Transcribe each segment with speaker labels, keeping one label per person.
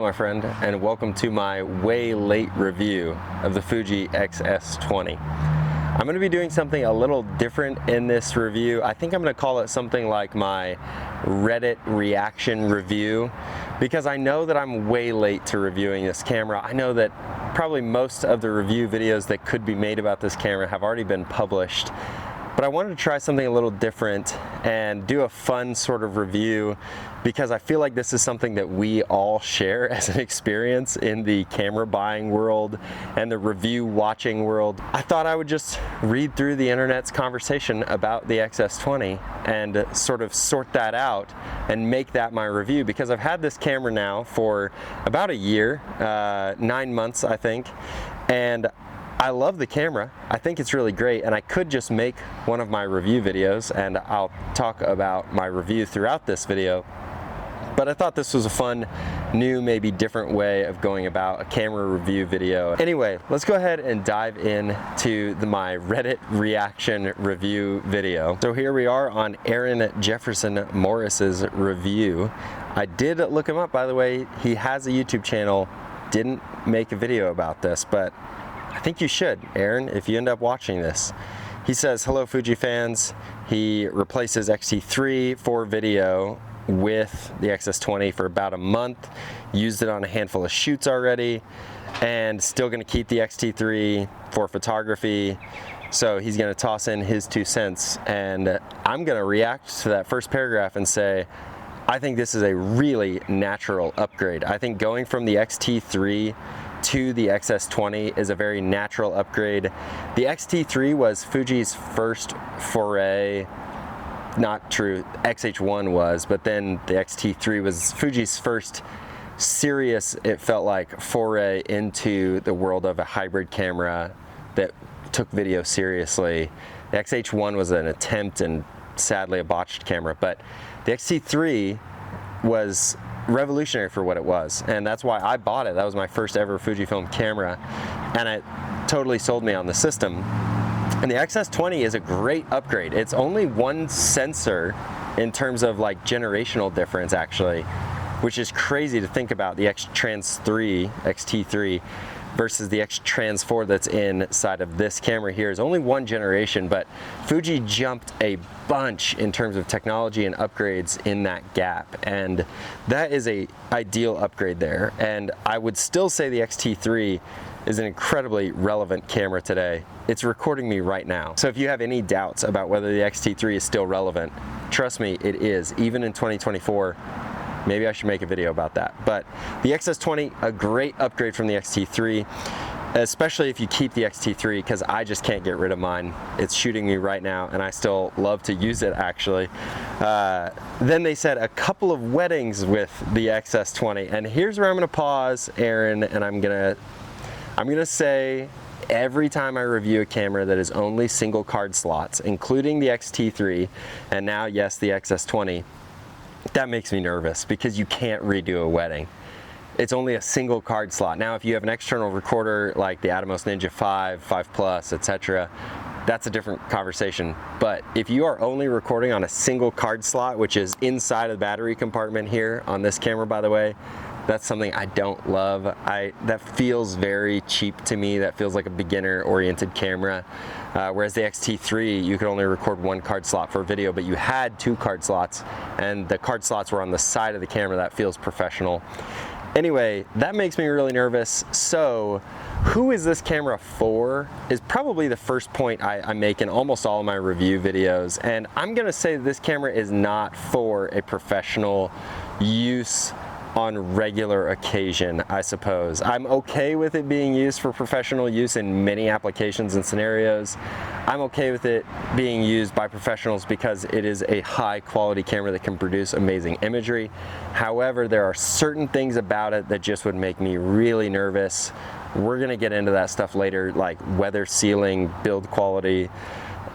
Speaker 1: My friend, and welcome to my way late review of the Fuji XS20. I'm going to be doing something a little different in this review. I think I'm going to call it something like my Reddit reaction review, because I know that I'm way late to reviewing this camera. I know that probably most of the review videos that could be made about this camera have already been published. But I wanted to try something a little different and do a fun sort of review, because I feel like this is something that we all share as an experience in the camera buying world and the review watching world. I thought I would just read through the internet's conversation about the XS20 and sort of sort that out and make that my review, because I've had this camera now for about a year, 9 months I think, and I love the camera. I think it's really great, and I could just make one of my review videos, and I'll talk about my review throughout this video. But I thought this was a fun, new, maybe different way of going about a camera review video. Anyway, let's go ahead and dive into my Reddit reaction review video. So here we are on Aaron Jefferson Morris's review. I did look him up, by the way. He has a YouTube channel. Didn't make a video about this, but I think you should, Aaron, if you end up watching this. He says, "Hello Fuji fans." He replaces X-T3 for video with the XS20 for about a month, used it on a handful of shoots already, and still gonna keep the X-T3 for photography. So he's gonna toss in his 2 cents, and I'm gonna react to that first paragraph and say, I think this is a really natural upgrade. I think going from the X-T3 to the XS20 is a very natural upgrade. The X-T3 was Fuji's first foray, not true, XH1 was, but then the X-T3 was Fuji's first serious, it felt like, foray into the world of a hybrid camera that took video seriously. The XH1 was an attempt and sadly a botched camera, but the X-T3 was revolutionary for what it was, and that's why I bought it. That was my first ever Fujifilm camera, and it totally sold me on the system. And the XS20 is a great upgrade. It's only one sensor in terms of like generational difference actually, which is crazy to think about. The XT3 versus the X-Trans4 that's inside of this camera here is only one generation, but Fuji jumped a bunch in terms of technology and upgrades in that gap, and that is a ideal upgrade there. And I would still say the X-T3 is an incredibly relevant camera today. It's recording me right now. So if you have any doubts about whether the X-T3 is still relevant, trust me, it is, even in 2024. Maybe I should make a video about that. But the XS20, a great upgrade from the X-T3, especially if you keep the X-T3, because I just can't get rid of mine. It's shooting me right now, and I still love to use it actually. Then they said a couple of weddings with the XS20, and here's where I'm gonna pause, Aaron, and I'm gonna say, every time I review a camera that is only single card slots, including the X-T3, and now, yes, the XS20, that makes me nervous, because you can't redo a wedding. It's only a single card slot. Now, if you have an external recorder like the Atomos Ninja 5, 5 Plus, etc., that's a different conversation. But if you are only recording on a single card slot, which is inside of the battery compartment here on this camera, by the way, that's something I don't love. That feels very cheap to me. That feels like a beginner-oriented camera. Whereas the X-T3, you could only record one card slot for video, but you had 2 card slots, and the card slots were on the side of the camera. That feels professional. Anyway, that makes me really nervous. So, who is this camera for is probably the first point I make in almost all of my review videos. And I'm gonna say this camera is not for a professional use on regular occasion, I suppose. I'm okay with it being used for professional use in many applications and scenarios. I'm okay with it being used by professionals because it is a high quality camera that can produce amazing imagery. However, there are certain things about it that just would make me really nervous. We're gonna get into that stuff later, like weather sealing, build quality,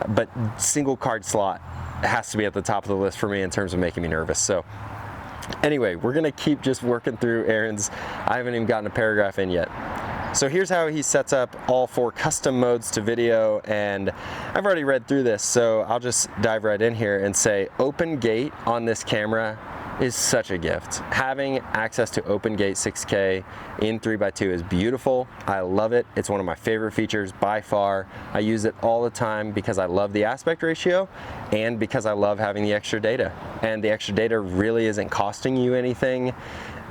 Speaker 1: but single card slot has to be at the top of the list for me in terms of making me nervous. So anyway, we're gonna keep just working through Aaron's. I haven't even gotten a paragraph in yet. So here's how he sets up all 4 custom modes to video, and I've already read through this, so I'll just dive right in here and say open gate on this camera is such a gift. Having access to open gate 6K in 3x2 is beautiful. I love it. It's one of my favorite features by far. I use it all the time because I love the aspect ratio and because I love having the extra data. And the extra data really isn't costing you anything.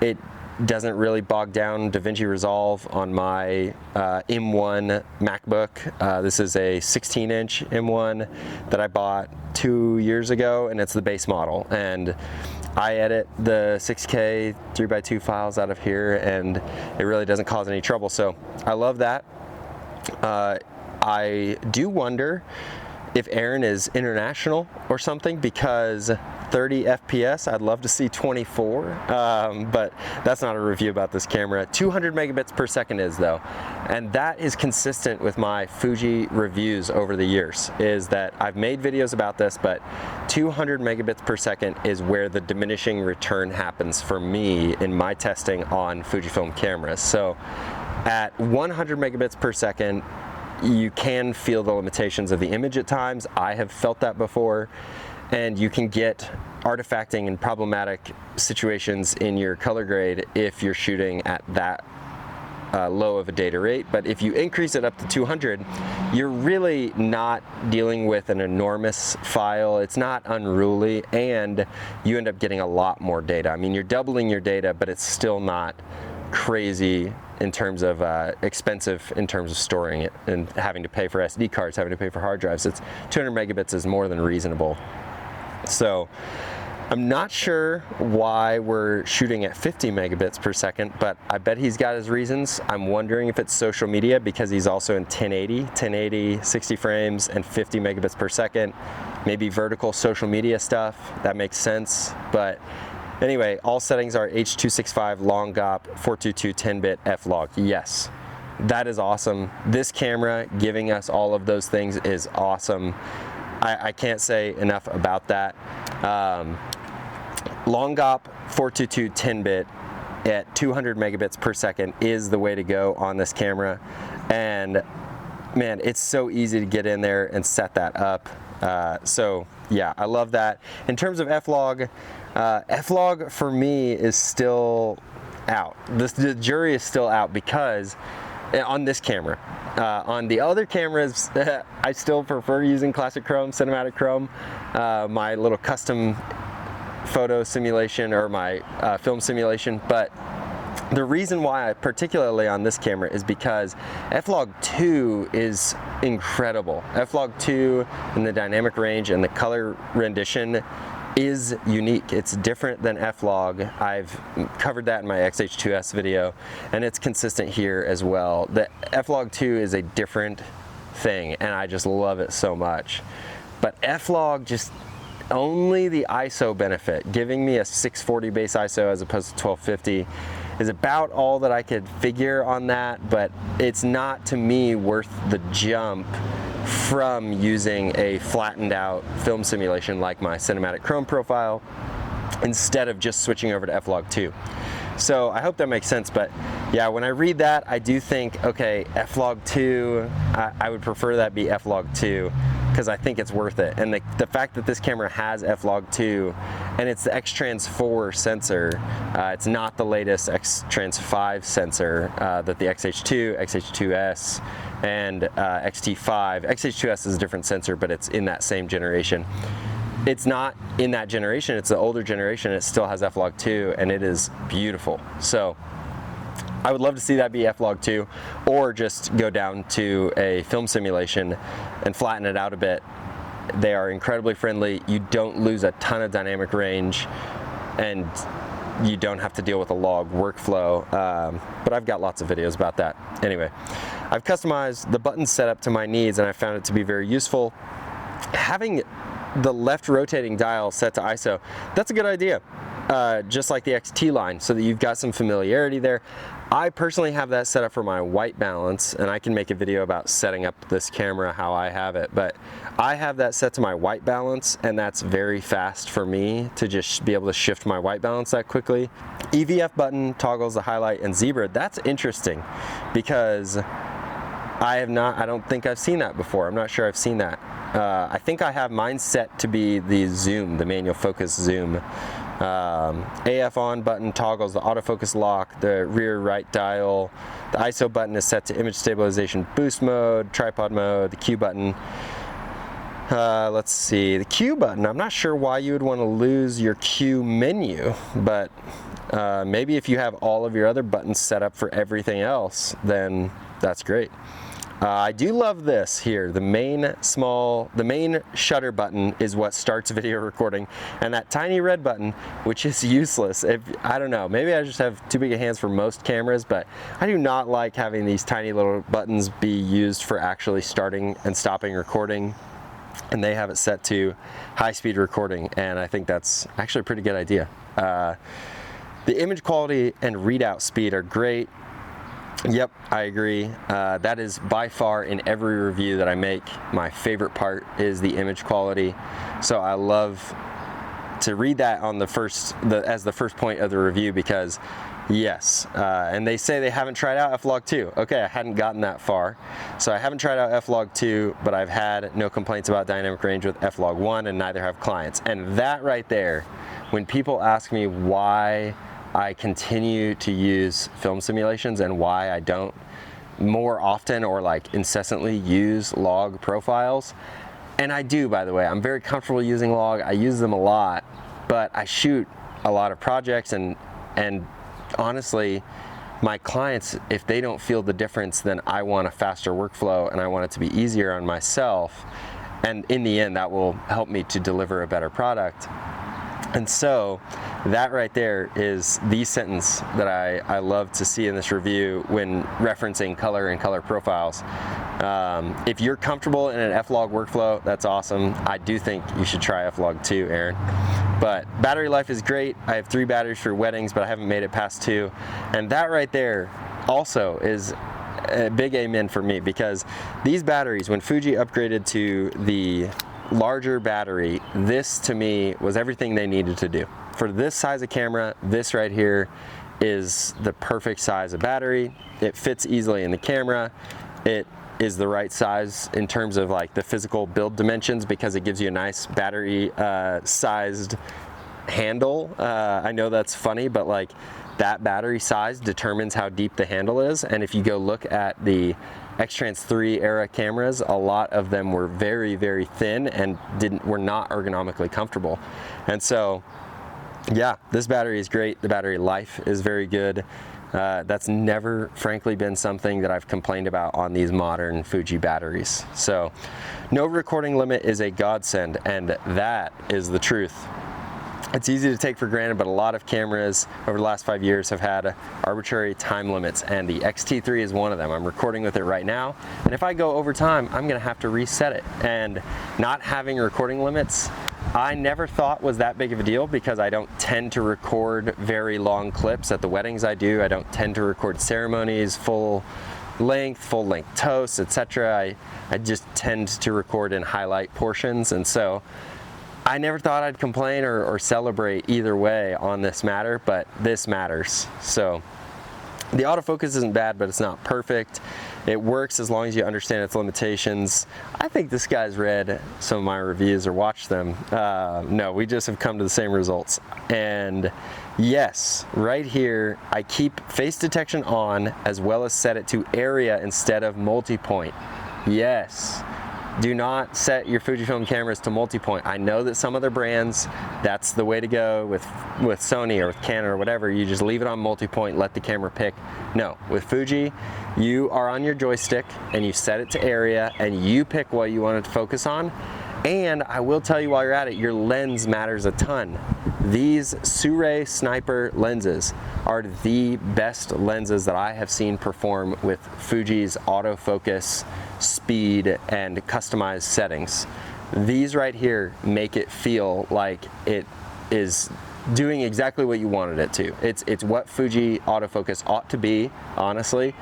Speaker 1: It doesn't really bog down DaVinci Resolve on my M1 MacBook. This is a 16-inch M1 that I bought 2 years ago, and it's the base model. And I edit the 6K 3x2 files out of here, and it really doesn't cause any trouble. So I love that. I do wonder if Aaron is international or something, because 30 FPS, I'd love to see 24, but that's not a review about this camera. 200 megabits per second is though, and that is consistent with my Fuji reviews over the years, is that I've made videos about this, but 200 megabits per second is where the diminishing return happens for me in my testing on Fujifilm cameras. So at 100 megabits per second, you can feel the limitations of the image at times. I have felt that before, and you can get artifacting and problematic situations in your color grade if you're shooting at that low of a data rate. But if you increase it up to 200, you're really not dealing with an enormous file. It's not unruly, and you end up getting a lot more data. I mean, you're doubling your data, but it's still not crazy in terms of expensive in terms of storing it and having to pay for SD cards, having to pay for hard drives. It's 200 megabits is more than reasonable. So I'm not sure why we're shooting at 50 megabits per second, but I bet he's got his reasons. I'm wondering if it's social media, because he's also in 1080, 60 frames and 50 megabits per second. Maybe vertical social media stuff, that makes sense. But anyway, all settings are H.265 long GOP 422 10-bit F-Log. Yes, that is awesome. This camera giving us all of those things is awesome. I can't say enough about that. Long GOP 422 10-bit at 200 megabits per second is the way to go on this camera. And man, it's so easy to get in there and set that up. So yeah, I love that. In terms of F-Log, F-Log for me is still out. The jury is still out, because on this camera. On the other cameras, I still prefer using classic chrome, cinematic chrome, my little custom photo simulation or my film simulation. But the reason why, particularly on this camera, is because F-Log 2 is incredible. F-Log 2 in the dynamic range and the color rendition is unique. It's different than F-Log. I've covered that in my XH2S video, and it's consistent here as well. The F-Log 2 is a different thing, and I just love it so much. But F-Log, just only the ISO benefit, giving me a 640 base ISO as opposed to 1250, is about all that I could figure on that, but it's not, to me, worth the jump from using a flattened out film simulation like my cinematic chrome profile instead of just switching over to F-Log 2. So I hope that makes sense. But yeah, when I read that, I do think, okay, F-Log 2, I would prefer that be F-Log 2, because I think it's worth it. And the fact that this camera has F-Log 2, and it's the X-Trans 4 sensor, it's not the latest X-Trans 5 sensor that the XH2, XH2S, and XT5. XH2S is a different sensor, but it's in that same generation. It's not in that generation, it's the older generation, it still has F-Log 2, and it is beautiful. So I would love to see that be F-Log 2, or just go down to a film simulation and flatten it out a bit. They are incredibly friendly. You don't lose a ton of dynamic range, and you don't have to deal with a log workflow, but I've got lots of videos about that. Anyway, I've customized the button setup to my needs, and I found it to be very useful. Having the left rotating dial set to ISO, that's a good idea. Just like the XT line, so that you've got some familiarity there. I personally have that set up for my white balance, and I can make a video about setting up this camera how I have it, but I have that set to my white balance, and that's very fast for me to just be able to shift my white balance that quickly. EVF button toggles the highlight and zebra. That's interesting, because I don't think I've seen that before. I'm not sure I've seen that. I think I have mine set to be the zoom, the manual focus zoom, AF on button toggles the autofocus lock, the rear right dial, the ISO button is set to image stabilization boost mode, tripod mode, the Q button. Let's see, the Q button, I'm not sure why you would want to lose your Q menu, but maybe if you have all of your other buttons set up for everything else, then that's great. I do love this here. The main shutter button is what starts video recording, and that tiny red button, which is useless. I don't know, maybe I just have too big of hands for most cameras, but I do not like having these tiny little buttons be used for actually starting and stopping recording, and they have it set to high-speed recording, and I think that's actually a pretty good idea. The image quality and readout speed are great. Yep, I agree. That is by far in every review that I make, my favorite part is the image quality. So I love to read that on as the first point of the review, because yes, and they say they haven't tried out F-Log 2. Okay, I hadn't gotten that far. So I haven't tried out F-Log 2, but I've had no complaints about dynamic range with F-Log 1, and neither have clients. And that right there, when people ask me why I continue to use film simulations and why I don't more often or like incessantly use log profiles, and I do, by the way, I'm very comfortable using log, I use them a lot, but I shoot a lot of projects, and honestly, my clients, if they don't feel the difference, then I want a faster workflow and I want it to be easier on myself, and in the end that will help me to deliver a better product. And so that right there is the sentence that I love to see in this review when referencing color and color profiles. If you're comfortable in an F-Log workflow, that's awesome. I do think you should try F-Log 2, Aaron. But battery life is great. I have 3 batteries for weddings, but I haven't made it past 2. And that right there also is a big amen for me, because these batteries, when Fuji upgraded to the larger battery, this to me was everything they needed to do. For this size of camera, this right here is the perfect size of battery. It fits easily in the camera. It is the right size in terms of like the physical build dimensions, because it gives you a nice battery sized handle. I know that's funny, but like that battery size determines how deep the handle is. And if you go look at the X-Trans 3 era cameras, a lot of them were very, very thin and were not ergonomically comfortable. And so, yeah, this battery is great. The battery life is very good. That's never, frankly, been something that I've complained about on these modern Fuji batteries. So, no recording limit is a godsend, and that is the truth. It's easy to take for granted, but a lot of cameras over the last 5 years have had arbitrary time limits, and the X-T3 is one of them. I'm recording with it right now, and if I go over time, I'm gonna have to reset it. And not having recording limits, I never thought was that big of a deal, because I don't tend to record very long clips. At the weddings I do. I don't tend to record ceremonies, full length toasts, etc. I just tend to record in highlight portions, and so I never thought I'd complain or celebrate either way on this matter, but this matters. So the autofocus isn't bad, but it's not perfect. It works as long as you understand its limitations. I think this guy's read some of my reviews or watched them. No, we just have come to the same results. And yes, right here, I keep face detection on, as well as set it to area instead of multi-point. Yes. Do not set your Fujifilm cameras to multi-point. I know that some other brands, that's the way to go with Sony or with Canon or whatever. You just leave it on multi-point, let the camera pick. No, with Fuji, you are on your joystick and you set it to area and you pick what you want it to focus on. And I will tell you while you're at it, your lens matters a ton. These Sirui sniper lenses are the best lenses that I have seen perform with Fuji's autofocus, speed, and customized settings. These right here make it feel like it is doing exactly what you wanted it to. It's what Fuji autofocus ought to be, honestly,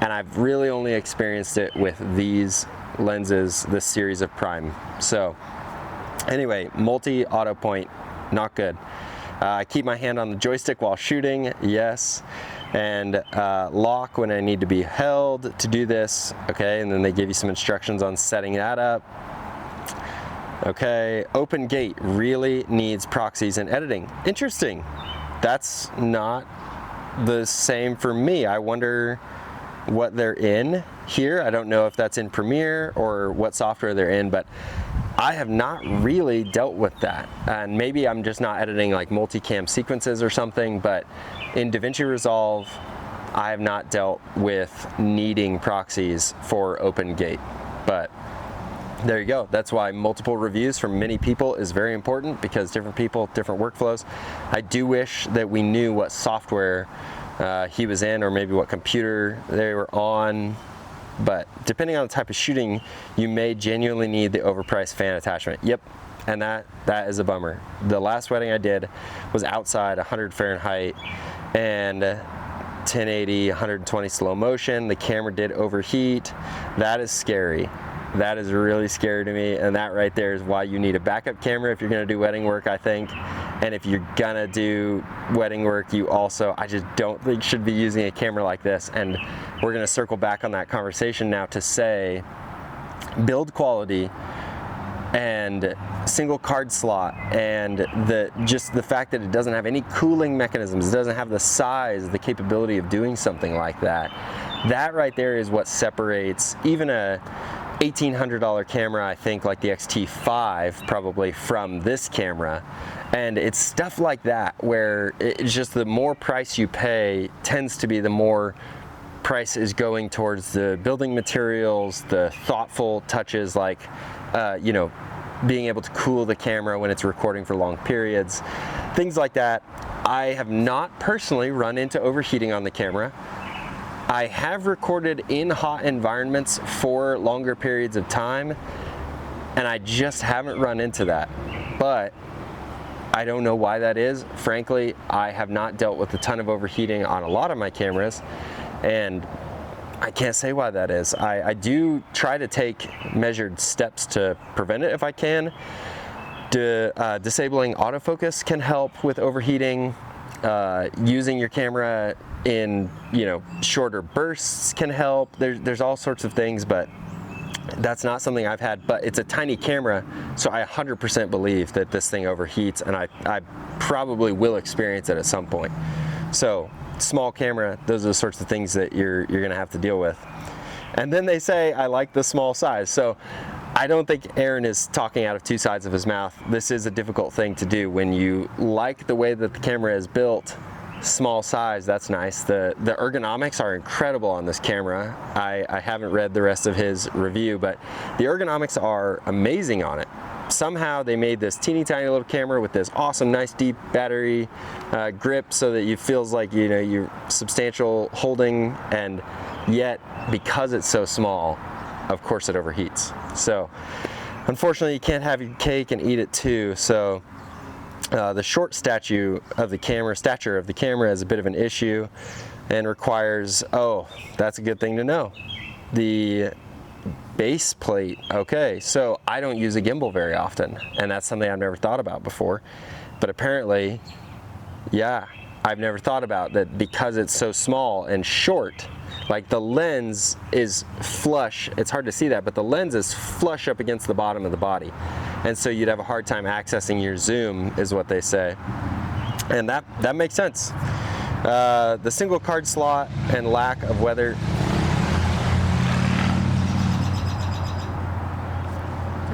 Speaker 1: and I've really only experienced it with these lenses, this series of Prime. So anyway, multi-auto point, not good. I keep my hand on the joystick while shooting, yes, and lock when I need to be held to do this, okay, and then they give you some instructions on setting that up. Okay, open gate really needs proxies in editing. Interesting. That's not the same for me. I wonder what they're in here. I don't know if that's in Premiere or what software they're in, but I have not really dealt with that. And maybe I'm just not editing like multicam sequences or something, but in DaVinci Resolve, I have not dealt with needing proxies for open gate. But there you go. That's why multiple reviews from many people is very important, because different people, different workflows. I do wish that we knew what software he was in, or maybe what computer they were on. But depending on the type of shooting, you may genuinely need the overpriced fan attachment. Yep, and that is a bummer. The last wedding I did was outside, 100 Fahrenheit, and 1080, 120 slow motion. The camera did overheat. That is scary. That is really scary to me, and that right there is why you need a backup camera if you're gonna do wedding work, I think. And if you're gonna do wedding work, you also, I just don't think should be using a camera like this. And we're gonna circle back on that conversation now to say, build quality and single card slot, and just the fact that it doesn't have any cooling mechanisms, it doesn't have the size, the capability of doing something like that. That right there is what separates even a $1,800 camera, I think, like the X-T5 probably, from this camera. And it's stuff like that where it's just the more price you pay tends to be the more price is going towards the building materials, the thoughtful touches like, you know, being able to cool the camera when it's recording for long periods, things like that. I have not personally run into overheating on the camera. I have recorded in hot environments for longer periods of time, and I just haven't run into that. But I don't know why that is. Frankly, I have not dealt with a ton of overheating on a lot of my cameras, and I can't say why that is. I do try to take measured steps to prevent it if I can. Disabling autofocus can help with overheating. Using your camera in, you know, shorter bursts can help. There's all sorts of things, but that's not something I've had. But it's a tiny camera, so I 100% believe that this thing overheats, and I probably will experience it at some point. So small camera, those are the sorts of things that you're gonna have to deal with. And then they say I like the small size, so I don't think Aaron is talking out of two sides of his mouth. This is a difficult thing to do when you like the way that the camera is built. Small size, that's nice. The ergonomics are incredible on this camera. I haven't read the rest of his review, but the ergonomics are amazing on it. Somehow they made this teeny tiny little camera with this awesome, nice deep battery grip, so that it feels like, you know, you're substantial holding, and yet because it's so small, of course it overheats. So unfortunately you can't have your cake and eat it too. So the short stature of the camera is a bit of an issue and requires, oh, that's a good thing to know, the base plate. Okay, so I don't use a gimbal very often, and that's something I've never thought about before, but apparently, yeah, I've never thought about that. Because it's so small and short, like the lens is flush, it's hard to see that, but the lens is flush up against the bottom of the body, and so you'd have a hard time accessing your zoom, is what they say. And that makes sense. The single card slot and lack of weather,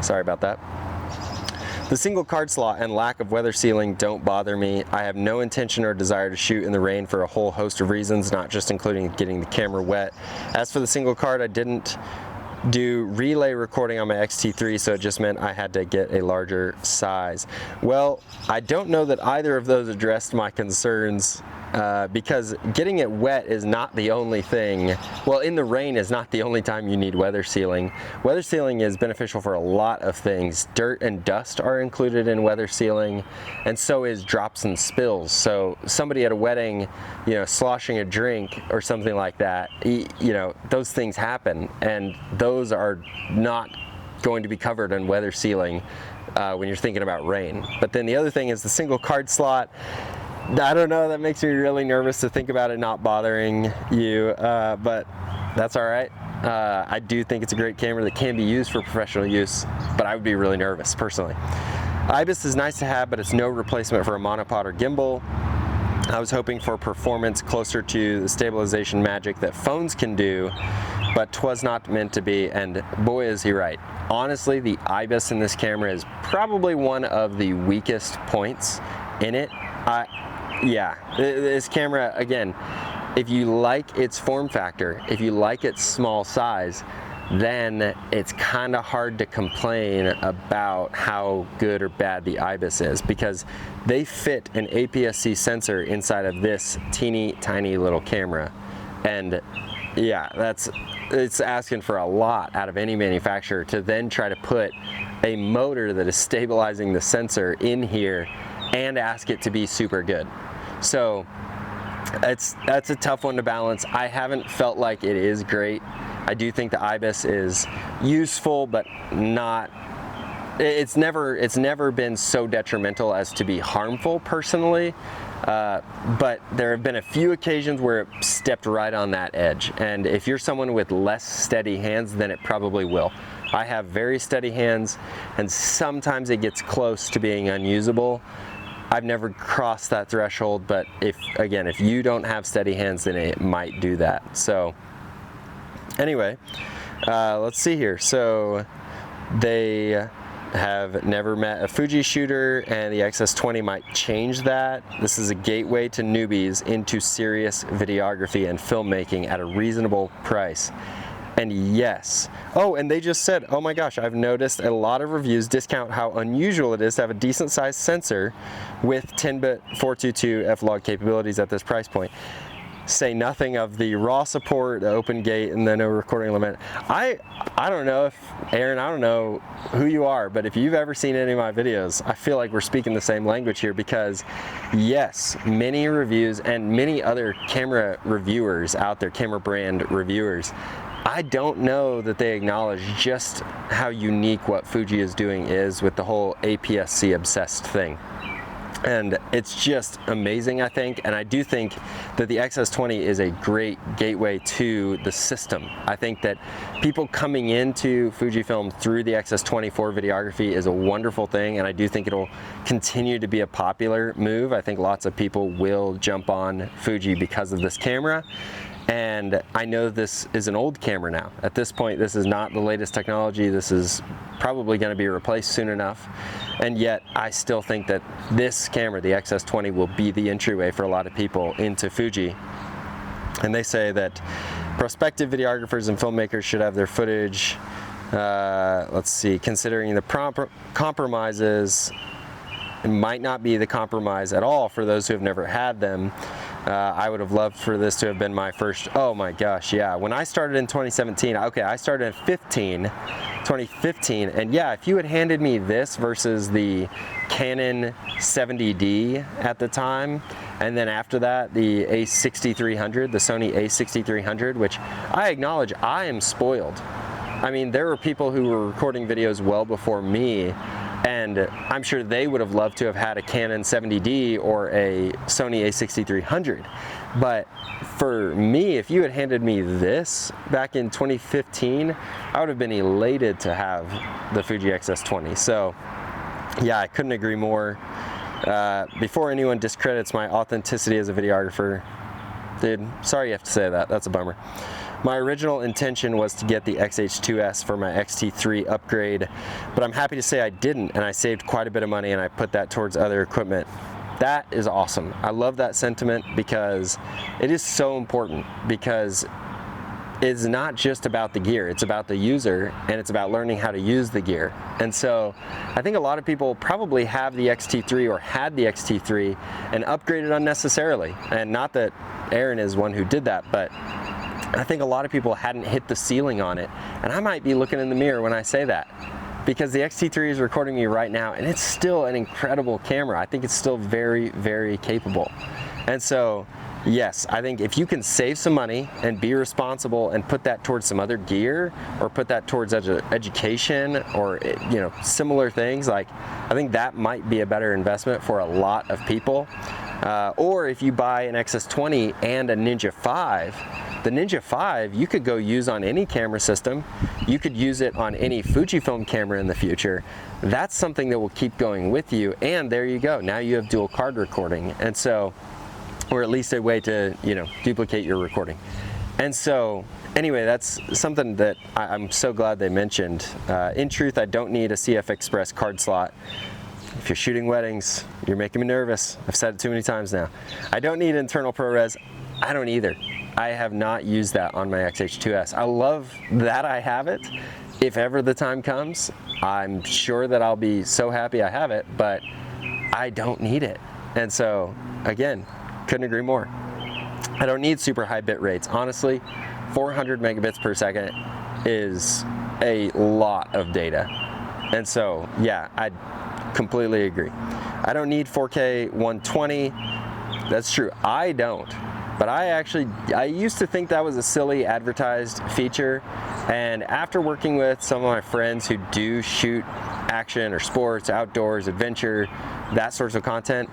Speaker 1: sorry about that. The single card slot and lack of weather sealing don't bother me. I have no intention or desire to shoot in the rain for a whole host of reasons, not just including getting the camera wet. As for the single card, I didn't do relay recording on my X-T3, so it just meant I had to get a larger size. Well, I don't know that either of those addressed my concerns, because getting it wet is not the only thing. Well, in the rain is not the only time you need weather sealing. Weather sealing is beneficial for a lot of things. Dirt and dust are included in weather sealing, and so is drops and spills. So somebody at a wedding, you know, sloshing a drink or something like that, you know, those things happen, and those are not going to be covered in weather sealing when you're thinking about rain. But then the other thing is the single card slot. I don't know, that makes me really nervous to think about it not bothering you, but That's all right. I do think it's a great camera that can be used for professional use, but I would be really nervous personally. IBIS is nice to have, but it's no replacement for a monopod or gimbal. I was hoping for performance closer to the stabilization magic that phones can do, but 'twas not meant to be, and boy is he right. Honestly, the IBIS in this camera is probably one of the weakest points in it. Yeah, this camera, again, if you like its form factor, if you like its small size, then it's kind of hard to complain about how good or bad the IBIS is, because they fit an APS-C sensor inside of this teeny tiny little camera. And yeah, it's asking for a lot out of any manufacturer to then try to put a motor that is stabilizing the sensor in here and ask it to be super good. So that's a tough one to balance. I haven't felt like it is great. I do think the IBIS is useful, but not, it's never been so detrimental as to be harmful personally. But there have been a few occasions where it stepped right on that edge. And if you're someone with less steady hands, then it probably will. I have very steady hands, and sometimes it gets close to being unusable. I've never crossed that threshold, but if you don't have steady hands, then it might do that. So anyway, let's see here. So they have never met a Fuji shooter, and the XS20 might change that. This is a gateway to newbies into serious videography and filmmaking at a reasonable price. And yes. Oh, and they just said, oh my gosh, I've noticed a lot of reviews discount how unusual it is to have a decent sized sensor with 10-bit 422 F-log capabilities at this price point. Say nothing of the RAW support, the open gate, and the no recording limit. I don't know if, Aaron, I don't know who you are, but if you've ever seen any of my videos, I feel like we're speaking the same language here, because yes, many reviews and many other camera reviewers out there, camera brand reviewers, I don't know that they acknowledge just how unique what Fuji is doing is with the whole APS-C obsessed thing. And it's just amazing, I think, and I do think that the XS20 is a great gateway to the system. I think that people coming into Fujifilm through the XS20 for videography is a wonderful thing, and I do think it'll continue to be a popular move. I think lots of people will jump on Fuji because of this camera. And I know this is an old camera now. At this point, this is not the latest technology. This is probably going to be replaced soon enough. And yet, I still think that this camera, the XS20, will be the entryway for a lot of people into Fuji. And they say that prospective videographers and filmmakers should have their footage, let's see, considering the compromises, it might not be the compromise at all for those who have never had them. I would have loved for this to have been my first, oh my gosh, yeah. When I started in 2017, okay, I started in 2015, and yeah, if you had handed me this versus the Canon 70D at the time, and then after that, the A6300, the Sony A6300, which I acknowledge I am spoiled. I mean, there were people who were recording videos well before me, and I'm sure they would have loved to have had a Canon 70D or a Sony A6300. But for me, if you had handed me this back in 2015, I would have been elated to have the Fuji XS20. So yeah, I couldn't agree more. Before anyone discredits my authenticity as a videographer, dude, sorry you have to say that, that's a bummer. My original intention was to get the XH2S for my XT3 upgrade, but I'm happy to say I didn't, and I saved quite a bit of money, and I put that towards other equipment. That is awesome. I love that sentiment, because it is so important, because it's not just about the gear, it's about the user, and it's about learning how to use the gear. And so I think a lot of people probably have the XT3 or had the XT3 and upgraded unnecessarily. And not that Aaron is one who did that, but I think a lot of people hadn't hit the ceiling on it. And I might be looking in the mirror when I say that, because the XT3 is recording me right now, and it's still an incredible camera. I think it's still very, very capable. And so, yes, I think if you can save some money and be responsible and put that towards some other gear, or put that towards education, or similar things, like, I think that might be a better investment for a lot of people. Or if you buy an XS20 and a Ninja 5, The Ninja 5, you could go use on any camera system. You could use it on any Fujifilm camera in the future. That's something that will keep going with you, and there you go. Now you have dual card recording, and so, or at least a way to, you know, duplicate your recording. And so, anyway, that's something that I'm so glad they mentioned. In truth, I don't need a CF Express card slot. If you're shooting weddings, you're making me nervous. I've said it too many times now. I don't need internal ProRes. I don't either. I have not used that on my XH2S. I love that I have it. If ever the time comes, I'm sure that I'll be so happy I have it, but I don't need it. And so, again, couldn't agree more. I don't need super high bit rates. Honestly, 400 megabits per second is a lot of data. And so, yeah, I completely agree. I don't need 4K 120. That's true, I don't. But I used to think that was a silly advertised feature. And after working with some of my friends who do shoot action or sports, outdoors, adventure, that sorts of content,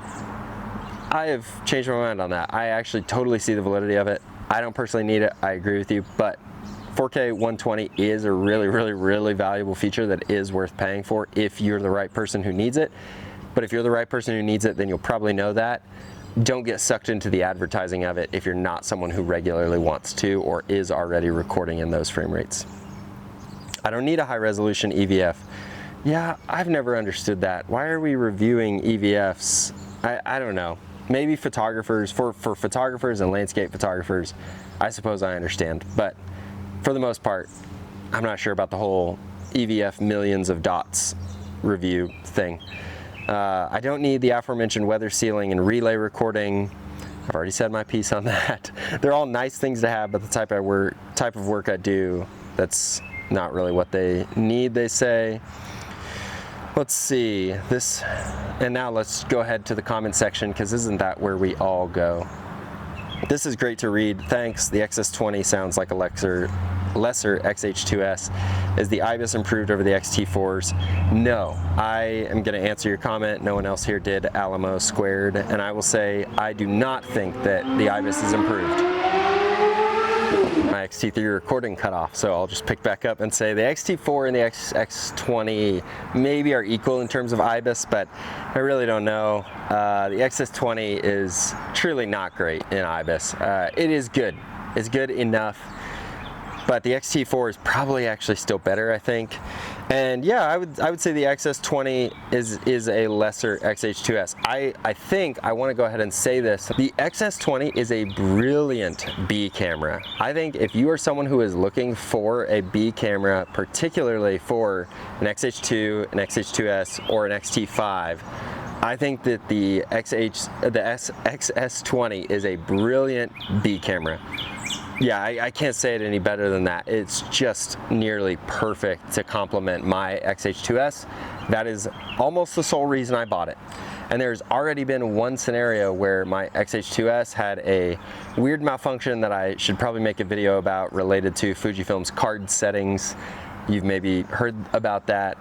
Speaker 1: I have changed my mind on that. I actually totally see the validity of it. I don't personally need it, I agree with you, but 4K 120 is a really, really, really valuable feature that is worth paying for if you're the right person who needs it. But if you're the right person who needs it, then you'll probably know that. Don't get sucked into the advertising of it if you're not someone who regularly wants to or is already recording in those frame rates. I don't need a high resolution EVF. Yeah, I've never understood that. Why are we reviewing EVFs? I don't know. Maybe photographers, for photographers and landscape photographers, I suppose I understand. But for the most part, I'm not sure about the whole EVF millions of dots review thing. I don't need the aforementioned weather sealing and relay recording. I've already said my piece on that. They're all nice things to have, but the type of work I do, that's not really what they need, they say. Let's see this, and now let's go ahead to the comment section, because isn't that where we all go? This is great to read. Thanks. The XS20 sounds like a lesser XH2S. Is the IBIS improved over the XT4s? No. I am going to answer your comment. No one else here did. Alamo squared. And I will say I do not think that the IBIS is improved. My XT3 recording cut off, so I'll just pick back up and say the XT4 and the XS20 maybe are equal in terms of IBIS, but I really don't know. The XS20 is truly not great in IBIS. It is good. It's good enough, but the XT4 is probably actually still better, I think. And yeah, I would say the XS20 is a lesser XH2S. I think I want to go ahead and say this. The XS20 is a brilliant B camera. I think if you are someone who is looking for a B camera, particularly for an XH2, an XH2S, or an XT5, I think that the XS20 is a brilliant B camera. Yeah, I can't say it any better than that. It's just nearly perfect to complement my XH2S. That is almost the sole reason I bought it. And there's already been one scenario where my XH2S had a weird malfunction that I should probably make a video about related to Fujifilm's card settings. You've maybe heard about that.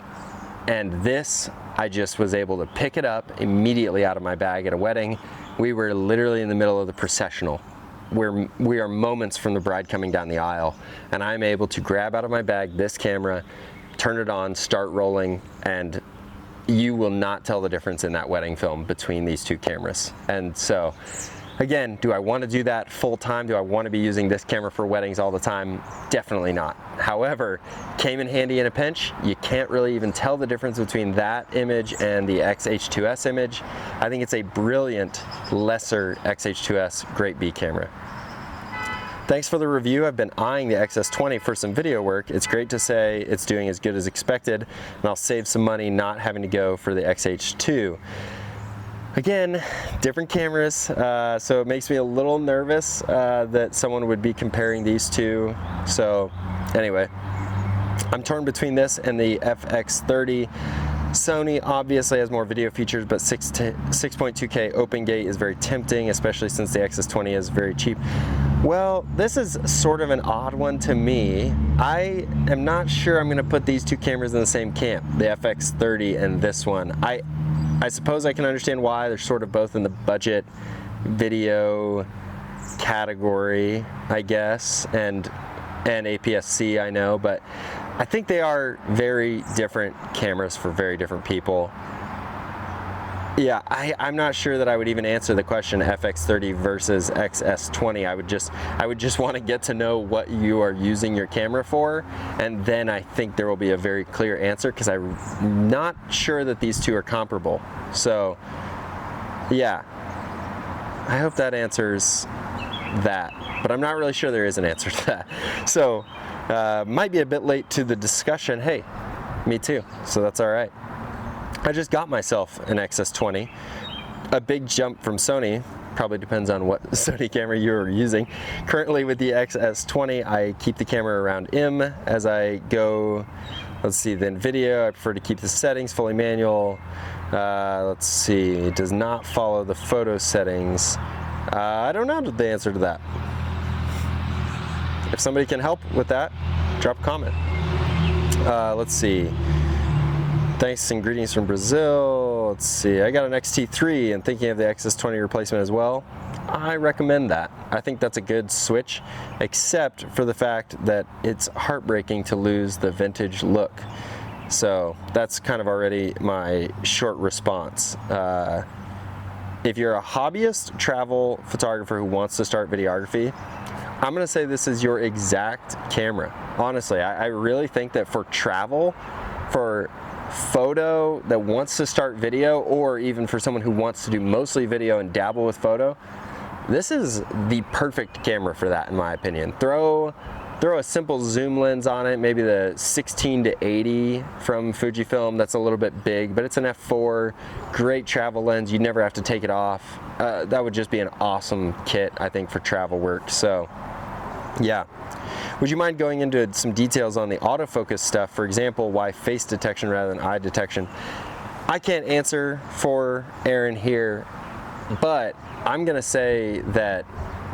Speaker 1: And this, I just was able to pick it up immediately out of my bag at a wedding. We were literally in the middle of the processional. We are moments from the bride coming down the aisle, and I'm able to grab out of my bag this camera, turn it on, start rolling, and you will not tell the difference in that wedding film between these two cameras. And so, again, do I want to do that full time? Do I want to be using this camera for weddings all the time? Definitely not. However, came in handy in a pinch. You can't really even tell the difference between that image and the XH2S image. I think it's a brilliant, lesser XH2S great B camera. Thanks for the review. I've been eyeing the XS20 for some video work. It's great to say it's doing as good as expected, and I'll save some money not having to go for the XH2. Again, different cameras, so it makes me a little nervous that someone would be comparing these two. So anyway, I'm torn between this and the FX30. Sony obviously has more video features, but 6.2K open gate is very tempting, especially since the XS20 is very cheap. Well, this is sort of an odd one to me. I am not sure I'm going to put these two cameras in the same camp, the FX30 and this one. I suppose I can understand why. They're sort of both in the budget video category, I guess, and APS-C, I know, but I think they are very different cameras for very different people. Yeah, I'm not sure that I would even answer the question FX30 versus XS20. I would just want to get to know what you are using your camera for, and then I think there will be a very clear answer, because I'm not sure that these two are comparable. So yeah, I hope that answers that, but I'm not really sure there is an answer to that. So might be a bit late to the discussion. Hey, me too, so that's all right. I just got myself an XS20, a big jump from Sony. Probably depends on what Sony camera you're using. Currently with the XS20, I keep the camera around M as I go. Let's see, then video, I prefer to keep the settings fully manual. Let's see, it does not follow the photo settings. I don't know the answer to that. If somebody can help with that, drop a comment. Let's see. Thanks and greetings from Brazil. Let's see, I got an XT3 and thinking of the XS20 replacement as well. I recommend that. I think that's a good switch, except for the fact that it's heartbreaking to lose the vintage look. So that's kind of already my short response. If you're a hobbyist travel photographer who wants to start videography, I'm gonna say this is your exact camera. Honestly, I really think that for travel, for photo that wants to start video, or even for someone who wants to do mostly video and dabble with photo, this is the perfect camera for that, in my opinion. Throw a simple zoom lens on it, maybe the 16 to 80 from Fujifilm. That's a little bit big, but it's an f4, great travel lens. You never have to take it off. That would just be an awesome kit, I think, for travel work. So yeah. Would you mind going into some details on the autofocus stuff? For example, why face detection rather than eye detection? I can't answer for Aaron here, but I'm gonna say that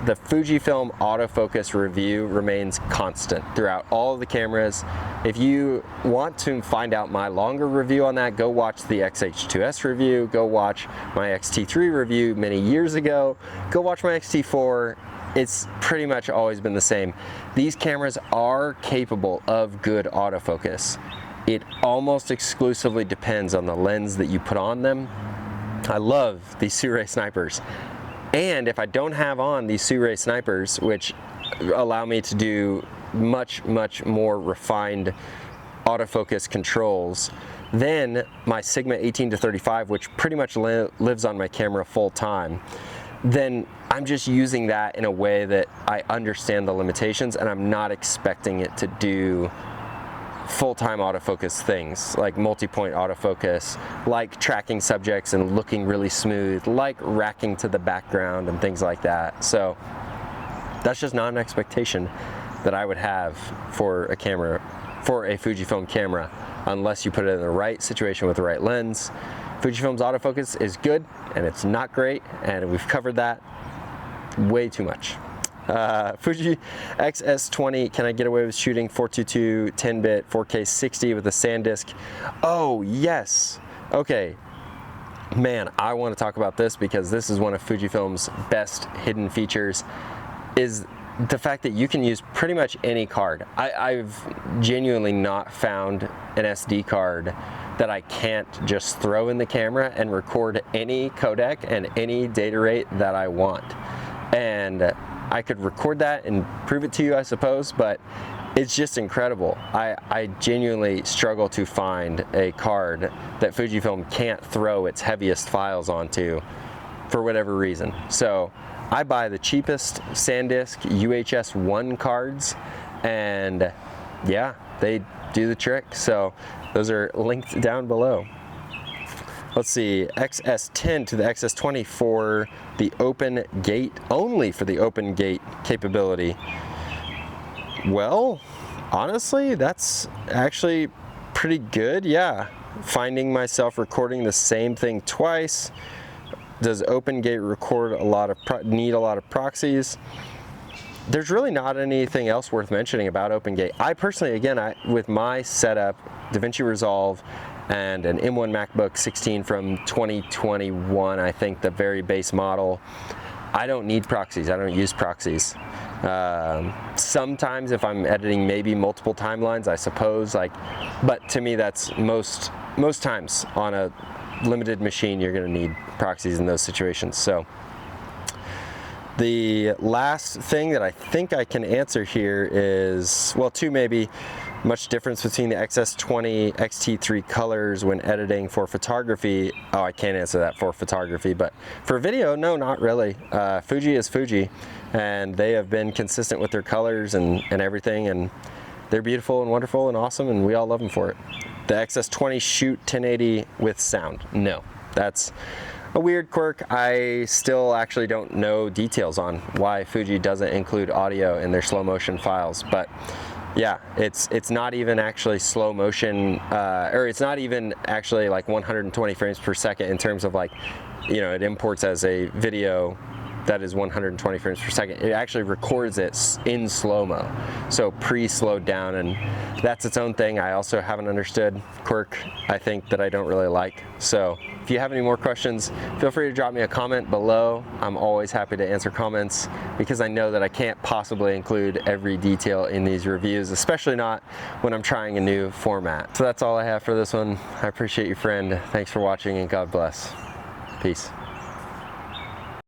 Speaker 1: the Fujifilm autofocus review remains constant throughout all of the cameras. If you want to find out my longer review on that, go watch the XH2S review, go watch my XT3 review many years ago, go watch my XT4. It's pretty much always been the same. These cameras are capable of good autofocus. It almost exclusively depends on the lens that you put on them. I love these sirui snipers. And if I don't have on these sirui snipers, which allow me to do much more refined autofocus controls, then my Sigma 18-35, which pretty much lives on my camera full time, then I'm just using that in a way that I understand the limitations, and I'm not expecting it to do full-time autofocus things like multi-point autofocus, like tracking subjects and looking really smooth, like racking to the background and things like that. So that's just not an expectation that I would have for a camera, for a Fujifilm camera, unless you put it in the right situation with the right lens. Fujifilm's autofocus is good and it's not great, and we've covered that way too much. Fuji XS20, can I get away with shooting 422 10-bit 4K 60 with a SanDisk? Oh yes, okay. Man, I want to talk about this because this is one of Fujifilm's best hidden features, is the fact that you can use pretty much any card. I've genuinely not found an SD card that I can't just throw in the camera and record any codec and any data rate that I want. And I could record that and prove it to you, I suppose, but it's just incredible. I genuinely struggle to find a card that Fujifilm can't throw its heaviest files onto for whatever reason. So I buy the cheapest SanDisk UHS-1 cards, and yeah, they do the trick. So those are linked down below. Let's see, XS10 to the XS20 for the open gate, only for the open gate capability. Well, honestly, that's actually pretty good, yeah. Finding myself recording the same thing twice. Does open gate record need a lot of proxies? There's really not anything else worth mentioning about open gate. I personally, again, with my setup, DaVinci Resolve, and an M1 MacBook 16 from 2021, I think, the very base model, I don't need proxies. I don't use proxies. Sometimes if I'm editing maybe multiple timelines, I suppose, like, but to me that's most times on a limited machine you're going to need proxies in those situations. So the last thing that I think I can answer here is, well, two maybe. Much difference between the XS20 XT3 colors when editing for photography. Oh, I can't answer that for photography, but for video, no, not really. Fuji is Fuji, and they have been consistent with their colors and everything, and they're beautiful and wonderful and awesome, and we all love them for it. The XS20 shoot 1080 with sound. No, that's a weird quirk. I still actually don't know details on why Fuji doesn't include audio in their slow motion files, but yeah, it's not even actually slow motion, or it's not even actually like 120 frames per second in terms of, like, you know, it imports as a video that is 120 frames per second. It actually records it in slow-mo, so pre-slowed down, and that's its own thing. I also haven't understood quirk, I think, that I don't really like. So if you have any more questions, feel free to drop me a comment below. I'm always happy to answer comments, because I know that I can't possibly include every detail in these reviews, especially not when I'm trying a new format. So that's all I have for this one. I appreciate you, friend. Thanks for watching, and God bless. Peace.